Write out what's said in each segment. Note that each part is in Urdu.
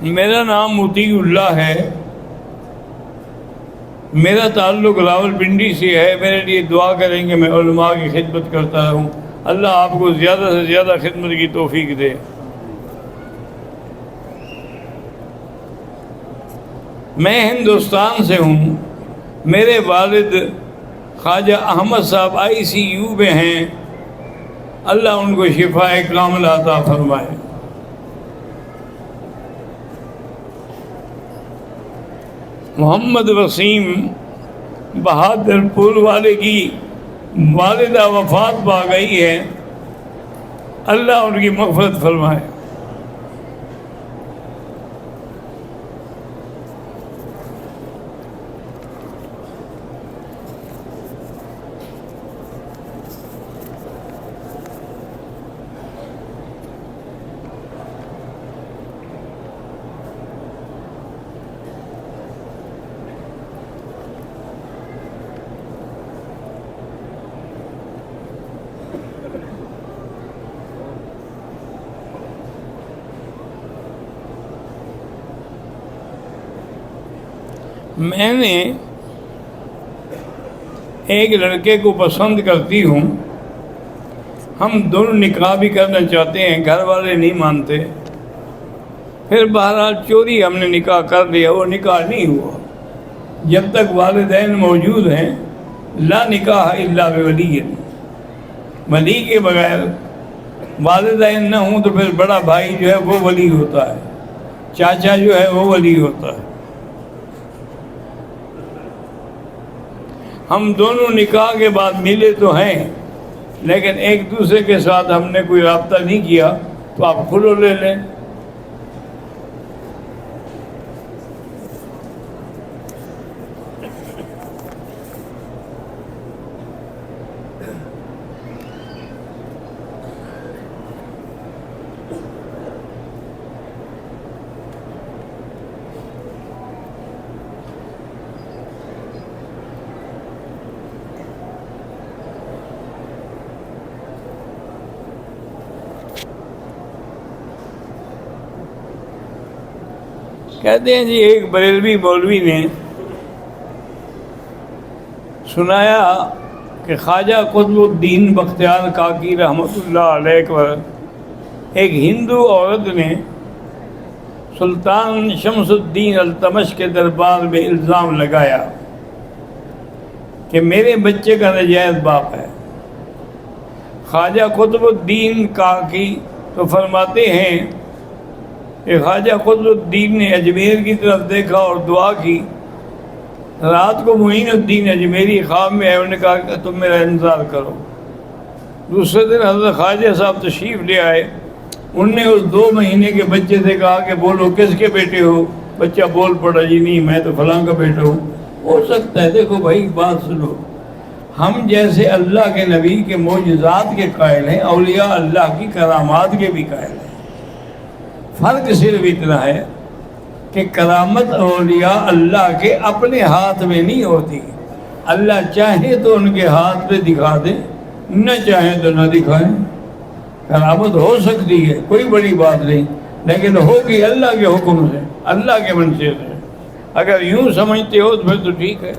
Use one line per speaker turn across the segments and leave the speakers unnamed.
میرا نام مطیع اللہ ہے، میرا تعلق راولپنڈی سے ہے۔ میرے لیے دعا کریں کہ میں علماء کی خدمت کرتا ہوں، اللہ آپ کو زیادہ سے زیادہ خدمت کی توفیق دے۔ میں ہندوستان سے ہوں، میرے والد خواجہ احمد صاحب ICU میں ہیں، اللہ ان کو شفاء کاملہ عطا فرمائے۔ محمد وسیم بہادر پور والے کی والدہ وفات پا گئی ہے، اللہ ان کی مغفرت فرمائے۔ میں نے ایک لڑکے کو پسند کرتی ہوں، ہم دونوں نکاح بھی کرنا چاہتے ہیں، گھر والے نہیں مانتے، پھر بہرحال چوری ہم نے نکاح کر لیا، وہ نکاح نہیں ہوا۔ جب تک والدین موجود ہیں، لا نکاح الا بولی، ولی کے بغیر والدین نہ ہوں تو پھر بڑا بھائی جو ہے وہ ولی ہوتا ہے، چاچا جو ہے وہ ولی ہوتا ہے۔ ہم دونوں نکاح کے بعد ملے تو ہیں، لیکن ایک دوسرے کے ساتھ ہم نے کوئی رابطہ نہیں کیا، تو آپ کھلو لے لیں۔ کہتے ہیں جی ایک بریلوی مولوی نے سنایا کہ خواجہ قطب الدین بختیار کاکی رحمۃ اللہ علیہ پر ایک ہندو عورت نے سلطان شمس الدین التمش کے دربار میں الزام لگایا کہ میرے بچے کا ناجائز باپ ہے۔ خواجہ قطب الدین کاکی تو فرماتے ہیں کہ خواجہ قطب الدین نے اجمیر کی طرف دیکھا اور دعا کی۔ رات کو معین الدین اجمیری خواب میں آئے، انہوں نے کہا کہ تم میرا انتظار کرو۔ دوسرے دن حضرت خواجہ صاحب تشریف لے آئے، انہوں نے اس 2 مہینے کے بچے سے کہا کہ بولو کس کے بیٹے ہو؟ بچہ بول پڑا جی نہیں میں تو فلاں کا بیٹا ہوں۔ ہو سکتا ہے، دیکھو بھائی بات سنو، ہم جیسے اللہ کے نبی کے معجزات کے قائل ہیں، اولیاء اللہ کی کرامات کے بھی قائل ہیں۔ فرق صرف اتنا ہے کہ کرامت اولیاء اللہ کے اپنے ہاتھ میں نہیں ہوتی، اللہ چاہے تو ان کے ہاتھ پہ دکھا دے، نہ چاہے تو نہ دکھائیں۔ کرامت ہو سکتی ہے، کوئی بڑی بات نہیں، لیکن ہوگی اللہ کے حکم سے، اللہ کے منشے سے۔ اگر یوں سمجھتے ہو تو پھر تو ٹھیک ہے۔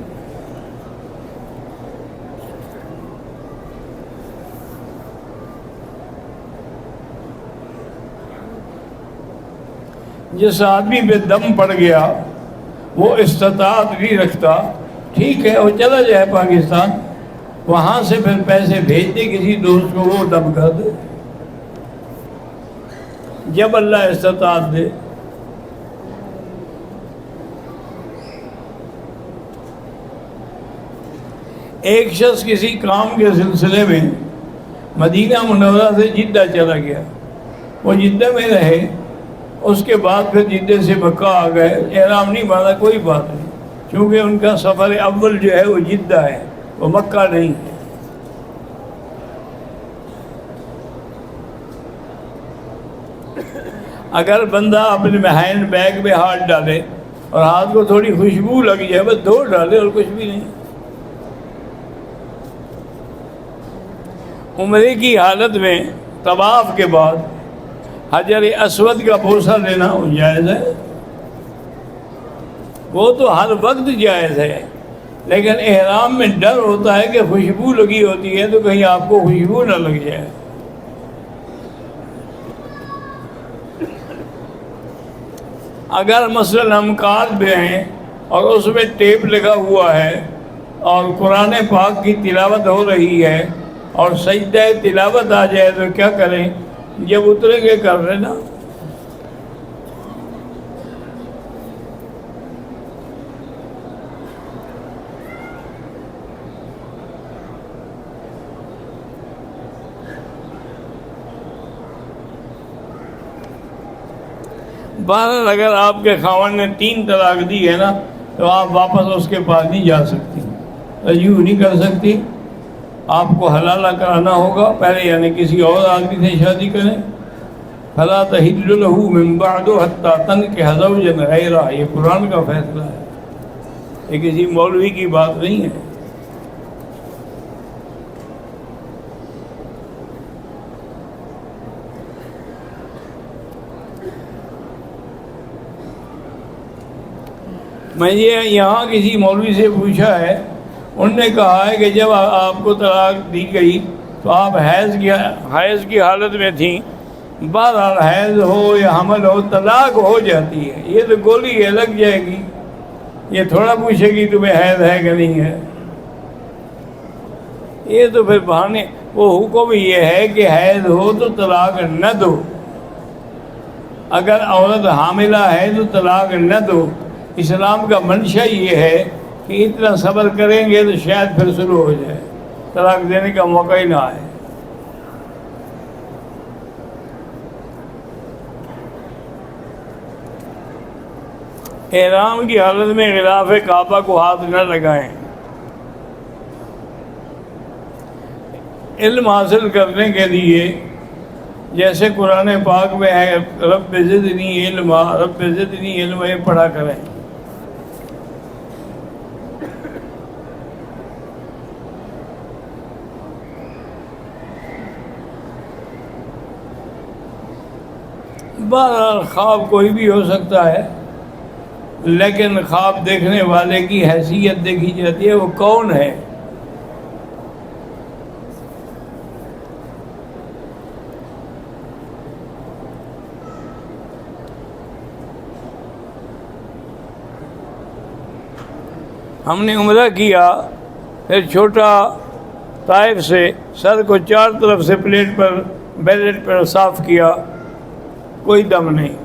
جس آدمی پہ دم پڑ گیا وہ استطاعت نہیں رکھتا، ٹھیک ہے وہ چلا جائے پاکستان، وہاں سے پھر پیسے بھیج دے کسی دوست کو، وہ دم کر دے جب اللہ استطاعت دے۔ ایک شخص کسی کام کے سلسلے میں مدینہ منورہ سے جدہ چلا گیا، وہ جدہ میں رہے، اس کے بعد پھر جدہ سے مکہ آ گئے، احرام نہیں باندھا، کوئی بات نہیں، کیونکہ ان کا سفر اول جو ہے وہ جدہ ہے، وہ مکہ نہیں ہے۔ اگر بندہ اپنے ہینڈ بیگ میں ہاتھ ڈالے اور ہاتھ کو تھوڑی خوشبو لگ جائے، بس دھو ڈالے اور کچھ بھی نہیں۔ عمرے کی حالت میں طواف کے بعد حجر اسود کا بوسہ لینا جائز ہے، وہ تو ہر وقت جائز ہے، لیکن احرام میں ڈر ہوتا ہے کہ خوشبو لگی ہوتی ہے تو کہیں آپ کو خوشبو نہ لگ جائے۔ اگر مثلا ہم کار میں ہیں اور اس میں ٹیپ لگا ہوا ہے اور قرآن پاک کی تلاوت ہو رہی ہے اور سجدہ تلاوت آ جائے تو کیا کریں؟ جب اتریں گے کر لینا۔ بہرحال اگر آپ کے خاوند نے 3 طلاق دی ہے نا تو آپ واپس اس کے پاس نہیں جا سکتی، رجوع نہیں کر سکتی، آپ کو حلالہ کرانا ہوگا پہلے، یعنی کسی اور آدمی سے شادی کریں۔ فلا تحل له من بعد حتى تنكح زوجا غیرہ، یہ قرآن کا فیصلہ ہے، یہ کسی مولوی کی بات نہیں ہے۔ میں یہ یہاں کسی مولوی سے پوچھا ہے، انہوں نے کہا ہے کہ جب آپ کو طلاق دی گئی تو آپ حیض کی حالت میں تھیں، بہرحال حیض ہو یا حمل ہو طلاق ہو جاتی ہے، یہ تو گولی ہے لگ جائے گی، یہ تھوڑا پوچھے گی تمہیں حیض ہے کہ نہیں ہے، یہ تو پھر بہانے۔ وہ حکم یہ ہے کہ حیض ہو تو طلاق نہ دو، اگر عورت حاملہ ہے تو طلاق نہ دو۔ اسلام کا منشا یہ ہے کہ اتنا صبر کریں گے تو شاید پھر شروع ہو جائے، طلاق دینے کا موقع ہی نہ آئے۔ احرام کی حالت میں غلاف کعبہ کو ہاتھ نہ لگائیں۔ علم حاصل کرنے کے لیے جیسے قرآن پاک میں ہے رب زدنی علما، رب زدنی علما، یہ پڑھا کریں۔ بہرحال خواب کوئی بھی ہو سکتا ہے، لیکن خواب دیکھنے والے کی حیثیت دیکھی جاتی ہے، وہ کون ہے۔ ہم نے عمرہ کیا، پھر چھوٹا طائف سے سر کو 4 طرف سے پلیٹ پر بیلٹ پر صاف کیا، کوئی دم نہیں۔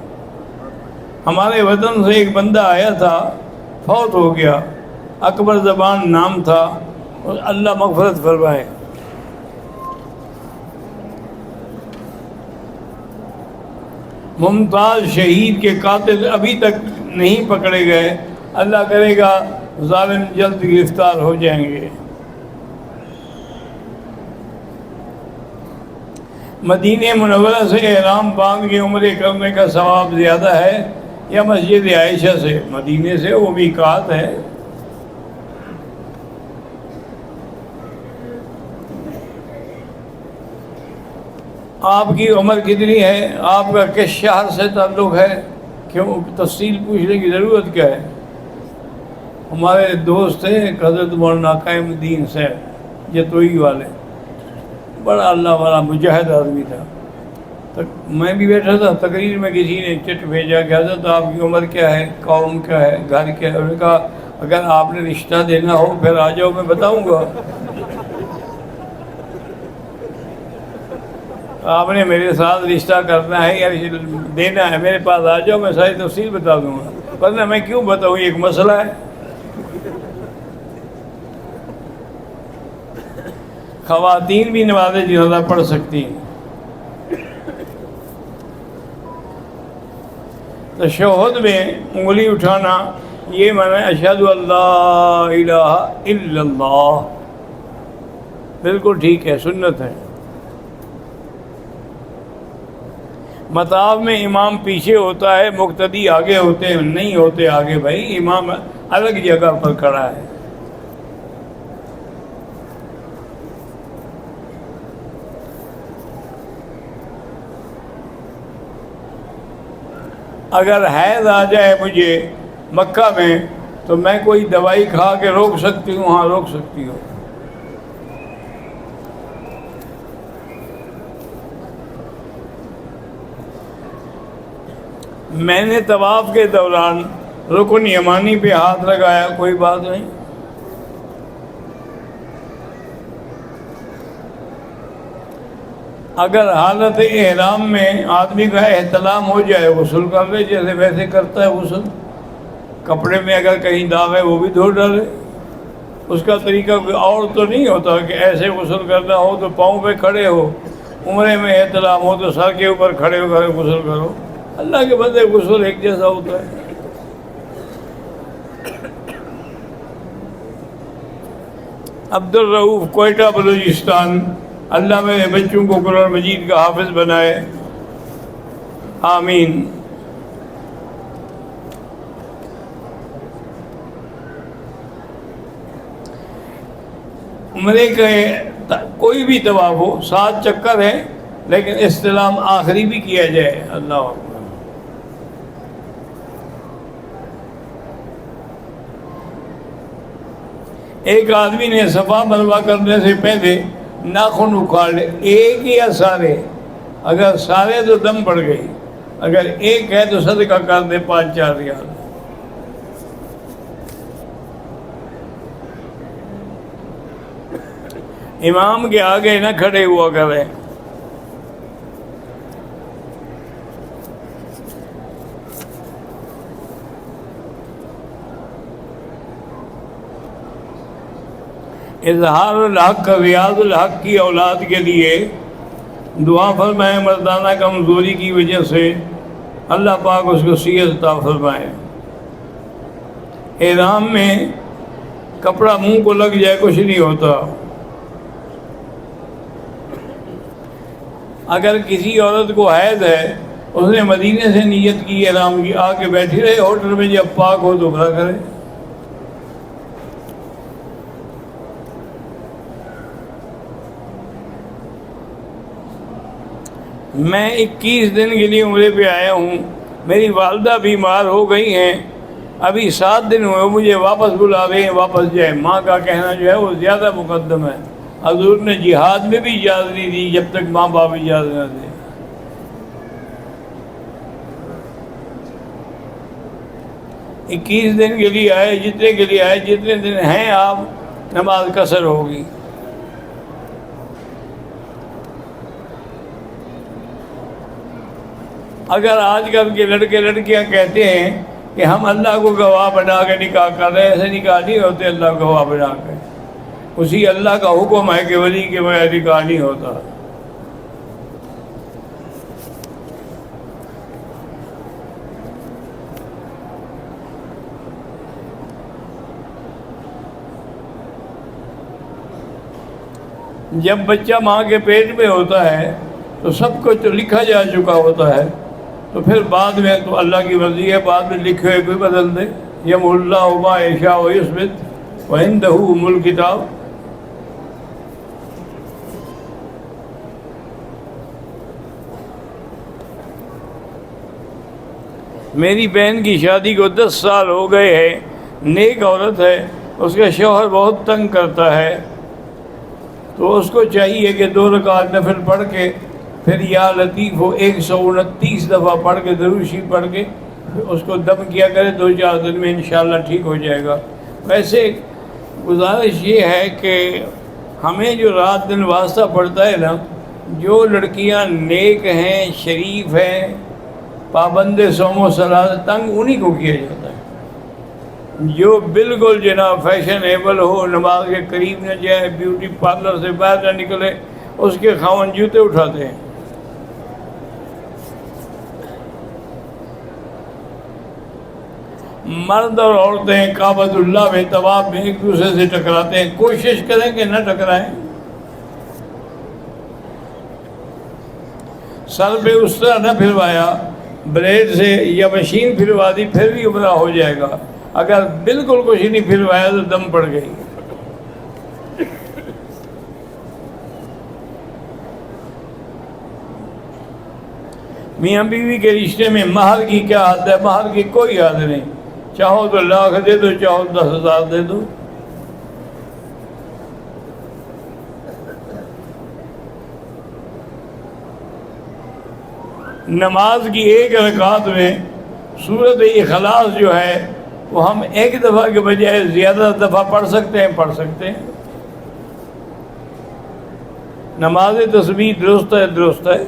ہمارے وطن سے ایک بندہ آیا تھا، فوت ہو گیا، اکبر زبان نام تھا، اور اللہ مغفرت فرمائے۔ ممتاز شہید کے قاتل ابھی تک نہیں پکڑے گئے، اللہ کرے گا ظالم جلد گرفتار ہو جائیں گے۔ مدینہ منورہ سے احرام باندھ کے عمرے کرنے کا ثواب زیادہ ہے یا مسجد عائشہ سے؟ مدینے سے، وہ میقات ہے۔ آپ کی عمر کتنی ہے؟ آپ کا کس شہر سے تعلق ہے؟ کیوں تفصیل پوچھنے کی ضرورت کیا ہے؟ ہمارے دوست تھے حضرت مولانا قائم الدین صاحب جتوئی والے، بڑا اللہ والا مجاہد آدمی تھا۔ میں بھی بیٹھا تھا، تقریر میں کسی نے چٹ بھیجا کہ حضرت آپ کی عمر کیا ہے، قوم کیا ہے، گھر کیا ہے؟ انہوں نے کہا اگر آپ نے رشتہ دینا ہو پھر آ جاؤ، میں بتاؤں گا۔ آپ نے میرے ساتھ رشتہ کرنا ہے یا دینا ہے، میرے پاس آ جاؤ، میں ساری تفصیل بتا دوں گا، ورنہ میں کیوں بتاؤں، یہ ایک مسئلہ ہے۔ خواتین بھی نماز جنازہ پڑھ سکتی ہیں۔ تشہد میں انگلی اٹھانا یہ معنی اشہد ان لا الہ الا اللہ، بالکل ٹھیک ہے، سنت ہے۔ مطاف میں امام پیچھے ہوتا ہے، مقتدی آگے ہوتے ہیں، نہیں ہوتے آگے، بھائی امام الگ جگہ پر کھڑا ہے۔ اگر حیض آ جائے مجھے مکہ میں تو میں کوئی دوائی کھا کے روک سکتی ہوں؟ ہاں روک سکتی ہوں. میں نے طواف کے دوران رکن یمانی پہ ہاتھ لگایا، کوئی بات نہیں. اگر حالت احرام میں آدمی کا احتلام ہو جائے، غسل کر لے جیسے ویسے کرتا ہے غسل. کپڑے میں اگر کہیں داغ ہے وہ بھی دھو ڈالے. اس کا طریقہ کوئی اور تو نہیں ہوتا کہ ایسے غسل کرنا ہو تو پاؤں پہ کھڑے ہو، عمرے میں احتلام ہو تو سر کے اوپر کھڑے ہو کر غسل کرو. اللہ کے بندے غسل ایک جیسا ہوتا ہے. عبد الرؤوف، کوئٹہ، بلوچستان. اللہ میرے بچوں کو قرآن مجید کا حافظ بنائے، آمین. عمرے کا کوئی بھی طواف ہو، 7 چکر ہے، لیکن استلام آخری بھی کیا جائے. اللہ اکبر. ایک آدمی نے صفا مروا کرنے سے پہلے ناخن اکھاڑ لے، ایک یا سارے؟ اگر سارے تو دم پڑ گئی، اگر ایک ہے تو صدقہ کر دے 5-4 ریال. امام کے آگے نہ کھڑے ہوا کریں. اظہار الحق، ریاض الحق کی اولاد کے لیے دعا فرمائیں. مردانہ کمزوری کی وجہ سے اللہ پاک اس کو صحت عطا فرمائے. احرام میں کپڑا منہ کو لگ جائے کچھ نہیں ہوتا. اگر کسی عورت کو حیض ہے، اس نے مدینے سے نیت کی احرام کی، آ کے بیٹھی رہے ہوٹل میں، جب پاک ہو تو بھرا کرے. میں 21 دن کے لیے عمرے پہ آیا ہوں. میری والدہ بیمار ہو گئی ہیں، ابھی 7 دن ہوئے، مجھے واپس بلا رہے ہیں، واپس جائے. ماں کا کہنا جو ہے وہ زیادہ مقدم ہے. حضور نے جہاد میں بھی اجازت نہیں دی جب تک ماں باپ اجازت نہ دے. اکیس دن کے لیے آئے، جتنے کے لیے آئے، جتنے دن ہیں آپ، نماز قصر ہوگی. اگر آج کل کے لڑکے لڑکیاں کہتے ہیں کہ ہم اللہ کو گواہ بنا کے نکاح کر رہے ہیں، ایسے نکاح نہیں ہوتے. اللہ کو گواہ بنا کے، اسی اللہ کا حکم ہے کہ ولی کے بغیر نکاح نہیں ہوتا. جب بچہ ماں کے پیٹ میں ہوتا ہے تو سب کچھ تو لکھا جا چکا ہوتا ہے، تو پھر بعد میں تو اللہ کی مرضی ہے، بعد میں لکھے ہوئے کوئی بدل دے. یمحو اللہ ما یشاء ویثبت وعندہ ام الکتاب. میری بہن کی شادی کو 10 سال ہو گئے ہیں، نیک عورت ہے، اس کا شوہر بہت تنگ کرتا ہے، تو اس کو چاہیے کہ 2 رکعت نفل پڑھ کے پھر یا لطیف ہو 129 دفعہ پڑھ کے، درود شریف پڑھ کے اس کو دم کیا کرے. 2-4 دن میں انشاءاللہ ٹھیک ہو جائے گا. ویسے گزارش یہ ہے کہ ہمیں جو رات دن واسطہ پڑتا ہے نا، جو لڑکیاں نیک ہیں، شریف ہیں، پابند صوم و صلات، تنگ انہی کو کیا جاتا ہے. جو بالکل جناب فیشنیبل ہو، نماز کے قریب نہ جائے، بیوٹی پارلر سے باہر نہ نکلے، اس کے خاوند جوتے اٹھاتے ہیں. مرد اور عورتیں کعبۃ اللہ میں طواف میں ایک دوسرے سے ٹکراتے ہیں. کوشش کریں کہ نہ ٹکرائیں. سر پہ اس طرح نہ پھروایا، بلیڈ سے یا مشین پھروا دی پھر بھی عمرہ ہو جائے گا. اگر بالکل کچھ نہیں پھروایا تو دم پڑ گئی. میاں بیوی کے رشتے میں مہر کی کیا حد ہے؟ مہر کی کوئی حد نہیں. چاہو تو لاکھ دے دو، چاہو 10,000 دے دو۔ نماز کی ایک رکعت میں سورۃ اخلاص جو ہے وہ ہم ایک دفعہ کے بجائے زیادہ دفعہ پڑھ سکتے ہیں۔ نماز تسبیح درست ہے۔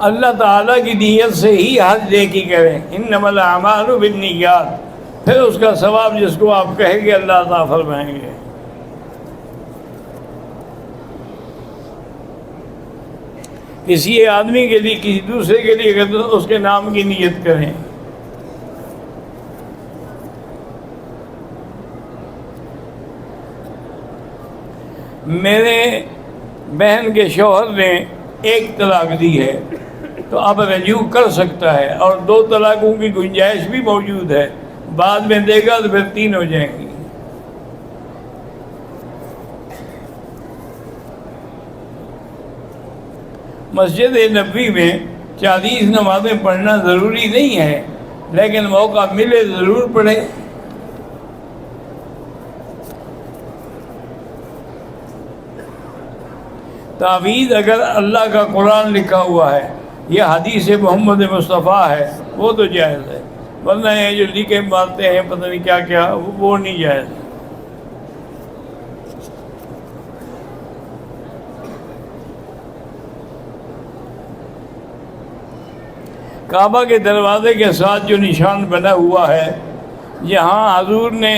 اللہ تعالیٰ کی نیت سے ہی حج نیکی کریں، انما الاعمال بالنیات، پھر اس کا ثواب جس کو آپ کہیں گے اللہ تعالیٰ فرمائیں گے۔ کسی آدمی کے لیے، کسی دوسرے کے لیے کرتے تو اس کے نام کی نیت کریں۔ میرے بہن کے شوہر نے ایک طلاق دی ہے تو اب رجوع کر سکتا ہے، اور 2 طلاقوں کی گنجائش بھی موجود ہے، بعد میں دے گا تو پھر 3 ہو جائیں گی۔ مسجد نبوی میں 40 نمازیں پڑھنا ضروری نہیں ہے، لیکن موقع ملے ضرور پڑھے۔ تعویذ اگر اللہ کا قرآن لکھا ہوا ہے یا حدیث محمد مصطفیٰ ہے وہ تو جائز ہے، ورنہ یہ جو لکھے مارتے ہیں پتہ نہیں کیا کیا، وہ نہیں جائز۔ کعبہ کے دروازے کے ساتھ جو نشان بنا ہوا ہے، جہاں حضور نے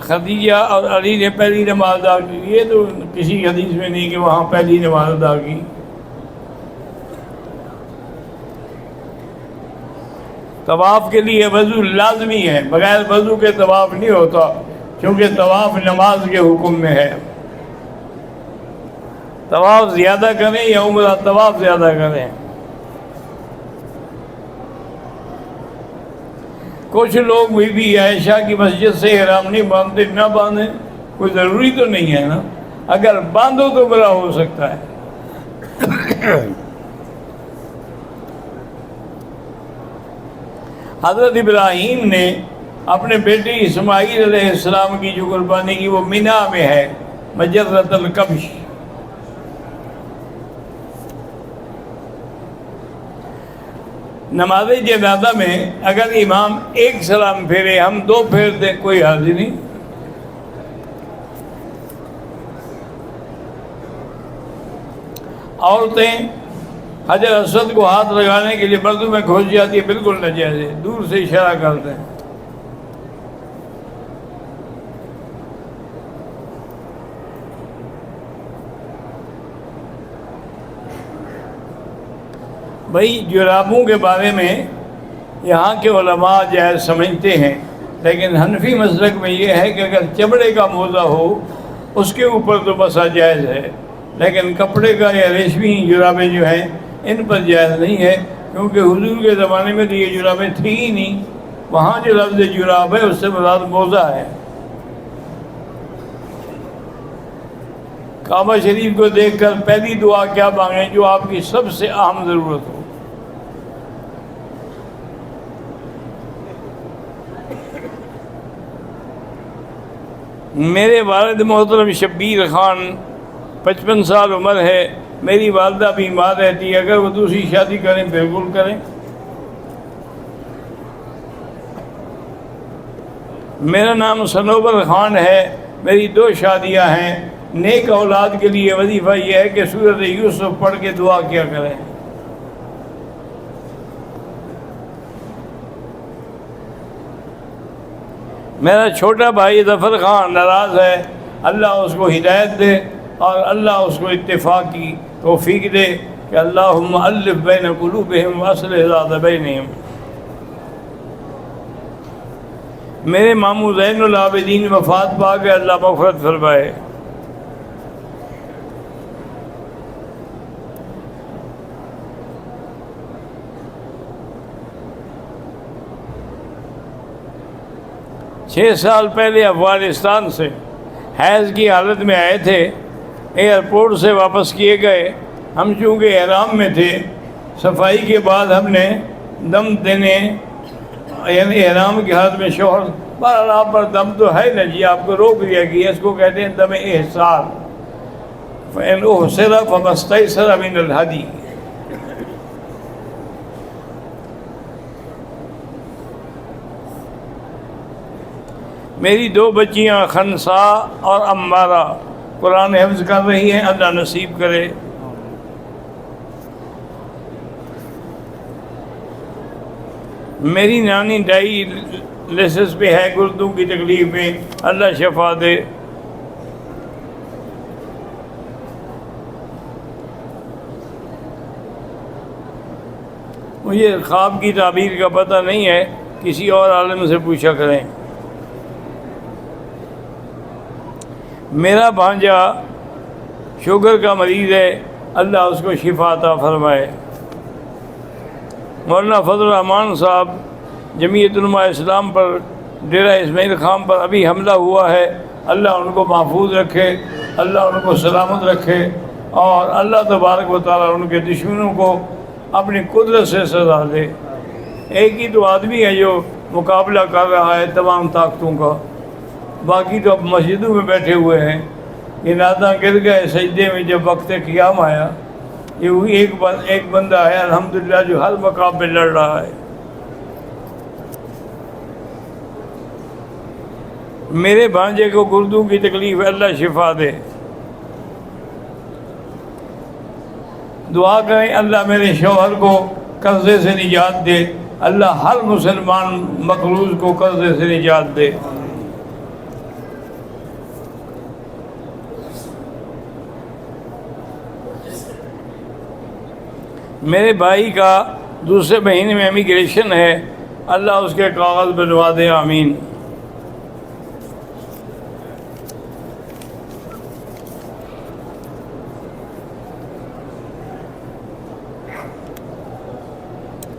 خدیجہ اور علی نے پہلی نماز ادا کی، یہ تو کسی حدیث میں نہیں کہ وہاں پہلی نماز ادا کی۔ طواف کے لیے وضو لازمی ہے، بغیر وضو کے طواف نہیں ہوتا، کیونکہ طواف نماز کے حکم میں ہے۔ طواف زیادہ کریں یا عمرہ طواف زیادہ کریں۔ کچھ لوگ بی بی عائشہ کی مسجد سے احرام نہیں باندھتے، نہ باندھیں، کوئی ضروری تو نہیں ہے نا، اگر باندھو تو برا ہو سکتا ہے۔ حضرت ابراہیم نے اپنے بیٹے اسماعیل علیہ السلام کی جو قربانی کی وہ مینا میں ہے، مجرۃ الکبش۔ نماز جنازہ میں اگر امام ایک سلام پھیرے، ہم 2 پھیر دیں، کوئی حرج نہیں۔ عورتیں حجر اسود کو ہاتھ لگانے کے لیے مردوں میں گھس جاتی ہے، بالکل ناجائز ہے، دور سے اشارہ کرتے ہیں۔ بھائی جرابوں کے بارے میں یہاں کے علماء جائز سمجھتے ہیں، لیکن حنفی مسلک میں یہ ہے کہ اگر چمڑے کا موزہ ہو اس کے اوپر تو بسا جائز ہے، لیکن کپڑے کا یا ریشمی جرابیں جو ہیں ان پر جائز نہیں ہے، کیونکہ حضور کے زمانے میں تو یہ جرابیں تھیں ہی نہیں۔ وہاں جو لفظ جراب ہے اس سے مراد موزہ ہے۔ کعبہ شریف کو دیکھ کر پہلی دعا کیا مانگیں جو آپ کی سب سے اہم ضرورت ہو۔ میرے والد محترم شبیر خان 55 سال عمر ہے، میری والدہ بیمار رہتی ہے، اگر وہ دوسری شادی کریں بالکل کریں۔ میرا نام صنوبر خان ہے، میری 2 شادیاں ہیں۔ نیک اولاد کے لیے وظیفہ یہ ہے کہ سورۃ یوسف پڑھ کے دعا کیا کریں۔ میرا چھوٹا بھائی ظفر خان ناراض ہے، اللہ اس کو ہدایت دے اور اللہ اس کو اتفاق کی توفیق دے کہ اللہم الف بین قلوبہم واصلح ذات بینہم۔ میرے ماموں زین العابدین وفات پا گئے، اللہ مغفرت فرمائے۔ چھ سال پہلے افغانستان سے حیض کی حالت میں آئے تھے، ایئرپورٹ سے واپس کیے گئے۔ ہم چونکہ احرام میں تھے صفائی کے بعد ہم نے دم دینے یعنی احرام کے حالت میں شوہر پر آپ پر دم تو ہے نا جی، آپ کو روک دیا گیا، اس کو کہتے ہیں دم احسار. فإن أحسر فما استيسر من الهدي. میری 2 بچیاں خنسا اور امارہ قرآن حفظ کر رہی ہیں، اللہ نصیب کرے. میری نانی ڈائیلیسس پہ ہے، گردوں کی تکلیف میں، اللہ شفا دے. مجھے خواب کی تعبیر کا پتہ نہیں ہے، کسی اور عالم سے پوچھا کریں. میرا بھانجا شوگر کا مریض ہے، اللہ اس کو شفا عطا فرمائے. مولانا فضل الرحمان صاحب جمعیت علماء اسلام پر ڈیرہ اسماعیل خان پر ابھی حملہ ہوا ہے، اللہ ان کو محفوظ رکھے، اللہ ان کو سلامت رکھے، اور اللہ تبارک و تعالیٰ ان کے دشمنوں کو اپنی قدرت سے سزا دے. ایک ہی تو آدمی ہے جو مقابلہ کر رہا ہے تمام طاقتوں کا، باقی تو اب مسجدوں میں بیٹھے ہوئے ہیں. یہ ناداں گر گئے سجدے میں جب وقت قیام آیا. یہ وہی ایک بندہ ہے الحمدللہ جو ہر مقام پہ لڑ رہا ہے. میرے بھانجے کو گردوں کی تکلیف ہے، اللہ شفا دے. دعا کریں اللہ میرے شوہر کو قرضے سے نجات دے، اللہ ہر مسلمان مقروض کو قرضے سے نجات دے. میرے بھائی کا دوسرے مہینے میں امیگریشن ہے، اللہ اس کے کاغذ بنوا دے، آمین.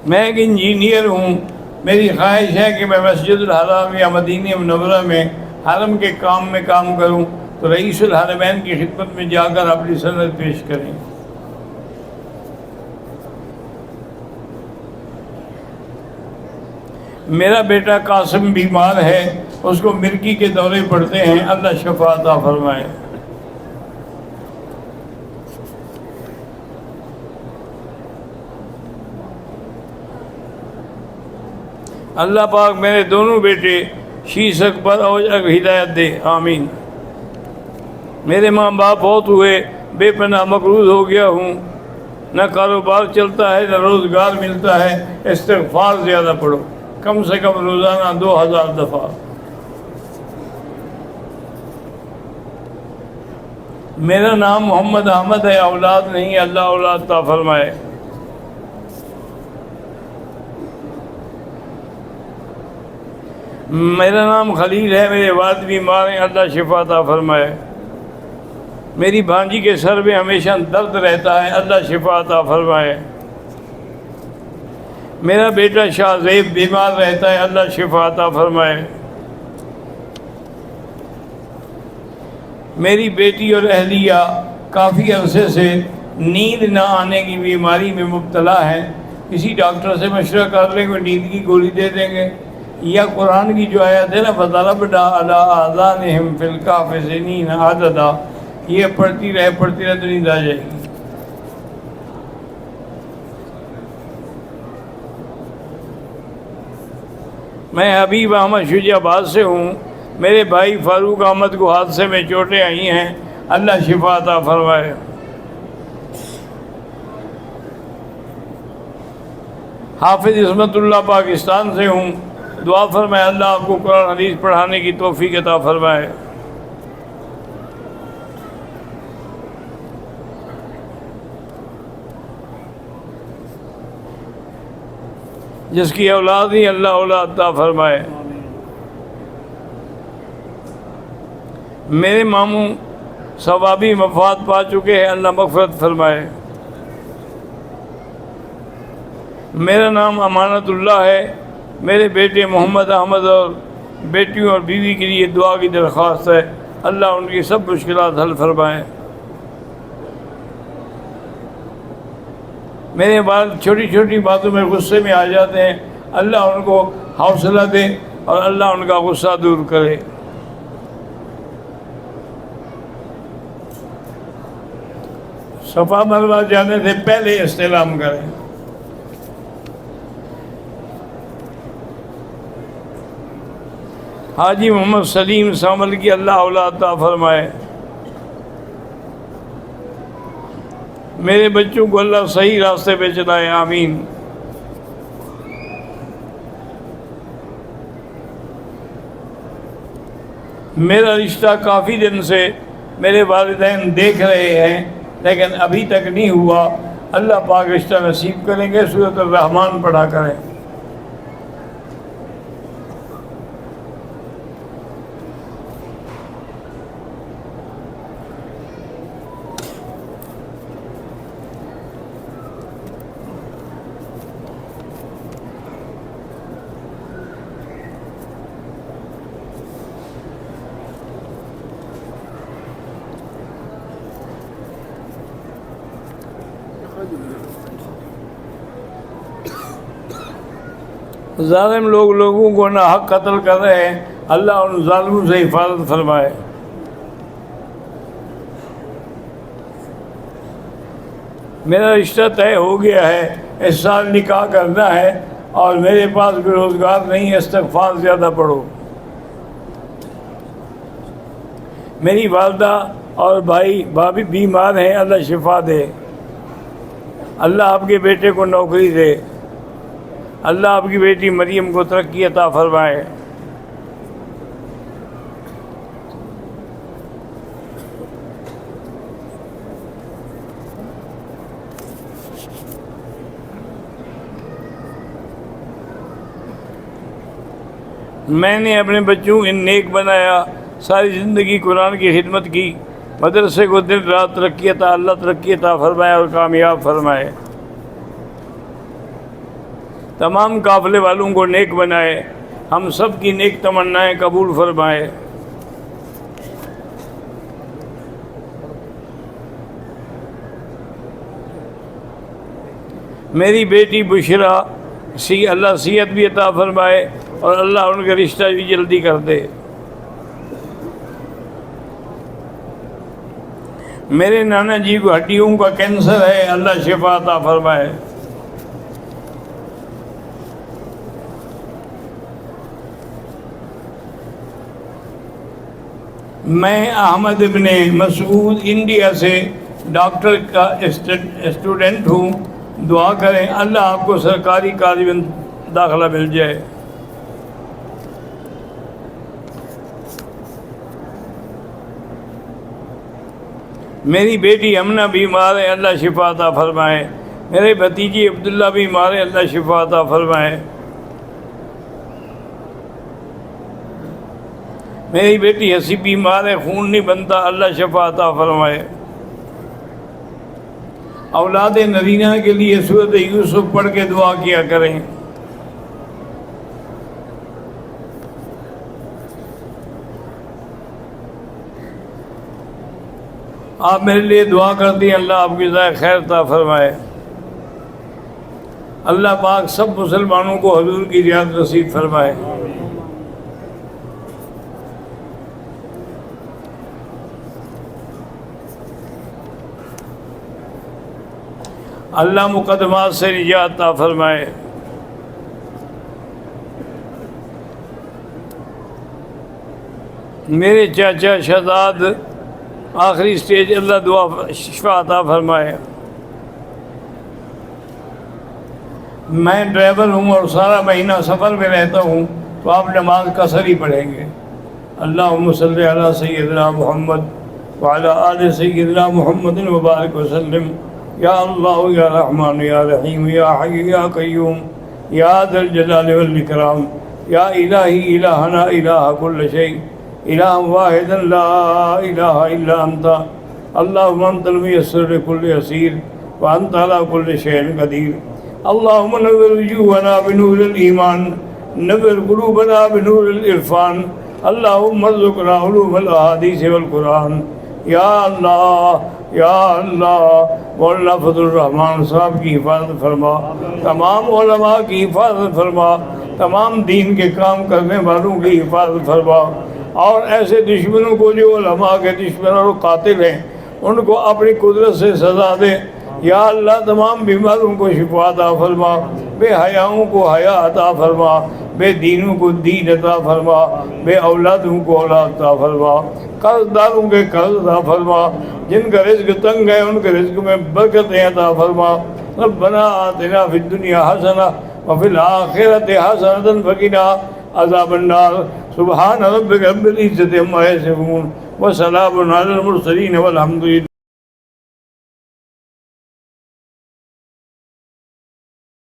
میں ایک انجینئر ہوں، میری خواہش ہے کہ میں مسجد الحرام یا مدینہ منورہ میں حرم کے کام میں کام کروں تو رئیس الحرمین کی خدمت میں جا کر اپنی سند پیش کریں. میرا بیٹا قاسم بیمار ہے، اس کو مرگی کے دورے پڑتے ہیں، اللہ شفا عطا فرمائے. اللہ پاک میرے دونوں بیٹے شیش اکبر اور ہدایت دے، آمین. میرے ماں باپ بہت ہوئے، بے پناہ مقروض ہو گیا ہوں، نہ کاروبار چلتا ہے نہ روزگار ملتا ہے. استغفار زیادہ پڑھو، کم سے کم روزانہ 2000 دفعہ. میرا نام محمد احمد ہے، اولاد نہیں، اللہ اولاد عطا فرمائے. میرا نام خلیل ہے، میرے والد بیمار ہیں، اللہ شفا عطا فرمائے. میری بھانجی کے سر میں ہمیشہ درد رہتا ہے، اللہ شفا عطا فرمائے. میرا بیٹا شاہ زیب بیمار رہتا ہے، اللہ شفا عطا فرمائے. میری بیٹی اور اہلیہ کافی عرصے سے نیند نہ آنے کی بیماری میں مبتلا ہے، کسی ڈاکٹر سے مشورہ کر لیں، کوئی نیند کی گولی دے دیں گے، یا قرآن کی جو آیت ہے نا فَضَرَبْنَا عَلَىٰ آذَانِهِمْ فِي الْكَهْفِ سِنِينَ عَدَدًا، یہ پڑھتی رہے تو نیند آ جائے گی. میں حبیب احمد شجاع آباد سے ہوں، میرے بھائی فاروق احمد کو حادثے میں چوٹیں آئی ہیں، اللہ شفا عطا فرمائے. حافظ عصمت اللہ پاکستان سے ہوں، دعا فرمائے اللہ آپ کو قرآن حدیث پڑھانے کی توفیق عطا فرمائے. جس کی اولاد ہی اللہ اولاد عطا فرمائے. میرے ماموں ثوابی مفاد پا چکے ہیں، اللہ مغفرت فرمائے. میرا نام امانت اللہ ہے، میرے بیٹے محمد احمد اور بیٹیوں اور بیوی کے لیے دعا کی درخواست ہے، اللہ ان کی سب مشکلات حل فرمائے. میرے والد چھوٹی چھوٹی باتوں میں غصے میں آ جاتے ہیں، اللہ ان کو حوصلہ دے اور اللہ ان کا غصہ دور کرے۔ صفا مروا جانے سے پہلے استعلام کریں۔ حاجی محمد سلیم سامل کی اللہ اولاد عطا فرمائے۔ میرے بچوں کو اللہ صحیح راستے پہ چلائے، آمین۔ میرا رشتہ کافی دن سے میرے والدین دیکھ رہے ہیں لیکن ابھی تک نہیں ہوا، اللہ پاک رشتہ نصیب کریں گے۔ سورۃ الرحمن پڑھا کریں۔ ظالم لوگ لوگوں کو ناحق قتل کر رہے ہیں، اللہ ان ظالموں سے حفاظت فرمائے۔ میرا رشتہ طے ہو گیا ہے، اس سال نکاح کرنا ہے اور میرے پاس بھی روزگار نہیں ہے، استغفار زیادہ پڑھو۔ میری والدہ اور بھائی بھابھی بیمار ہیں، اللہ شفا دے۔ اللہ آپ کے بیٹے کو نوکری دے۔ اللہ آپ کی بیٹی مریم کو ترقی عطا فرمائے۔ میں نے اپنے بچوں کو نیک بنایا، ساری زندگی قرآن کی خدمت کی، مدرسے کو دن رات ترقی عطا، اللہ ترقی عطا فرمائے اور کامیاب فرمائے۔ تمام قافلے والوں کو نیک بنائے، ہم سب کی نیک تمنائیں قبول فرمائے۔ میری بیٹی بشرا اللہ صحت بھی عطا فرمائے اور اللہ ان کا رشتہ بھی جلدی کر دے۔ میرے نانا جی کو ہڈیوں کا کینسر ہے، اللہ شفا عطا فرمائے۔ میں احمد ابن مسعود انڈیا سے ڈاکٹر کا اسٹوڈنٹ ہوں، دعا کریں اللہ آپ کو سرکاری کالج میں داخلہ مل جائے۔ میری بیٹی امنہ بیمار ہے، اللہ شفا عطا فرمائے۔ میرے بھتیجی عبداللہ بیمار ہے، اللہ شفا عطا فرمائے۔ میری بیٹی ہنسی بیمار ہے، خون نہیں بنتا، اللہ شفا عطا فرمائے۔ اولاد نرینہ کے لیے سورۃ یوسف پڑھ کے دعا کیا کریں۔ آپ میرے لیے دعا کرتی ہیں، اللہ آپ کی ذائقہ خیر عطا فرمائے۔ اللہ پاک سب مسلمانوں کو حضور کی زیارت نصیب فرمائے۔ اللہ مقدمات سے نجات عطا فرمائے۔ میرے چاچا شہزاد آخری سٹیج، اللہ دعا شفا عطا فرمائے۔ میں ڈرائیور ہوں اور سارا مہینہ سفر میں رہتا ہوں، تو آپ نماز قصر ہی پڑھیں گے۔ اللہم صلی علی سیدنا محمد وعلی آل سیدنا محمد وبارک وسلم۔ یا اللہ یا رحمان یا رحیم یا حی یا قیوم یا ذا الجلال والاکرام یا الہی الہنا الہ کل شیء الہ واحد لا الہ الا انت اللہم انت المیسر لکل یسیر وانت علی کل شیء قدیر۔ اللہم نور وجوہنا بنور الایمان، نور قلوبنا بنور العرفان، اللہم ارزقنا علوم الاحادیث والقرآن۔ یا اللہ یا اللہ مولانا فضل الرحمان صاحب کی حفاظت فرما، تمام علماء کی حفاظت فرما، تمام دین کے کام کرنے والوں کی حفاظت فرما، اور ایسے دشمنوں کو جو علماء کے دشمن اور قاتل ہیں ان کو اپنی قدرت سے سزا دے۔ یا اللہ تمام بیماروں کو شفا عطا فرما، بے حیاؤں کو حیا عطا فرما، بے دینوں کو دین عطا فرما، بے اولادوں کو اولاد عطا فرما، قرض داروں کے قرض عطا فرما، جن کا رزق تنگ ہے ان کے رزق میں برکتیں عطا فرما۔ ربنا آتنا فی الدنیا حسنہ وفی الآخرۃ حسنۃ وقنا عذاب النار۔ سبحان ربک رب العزۃ عما یصفون وسلام علی المرسلین والحمد للہ۔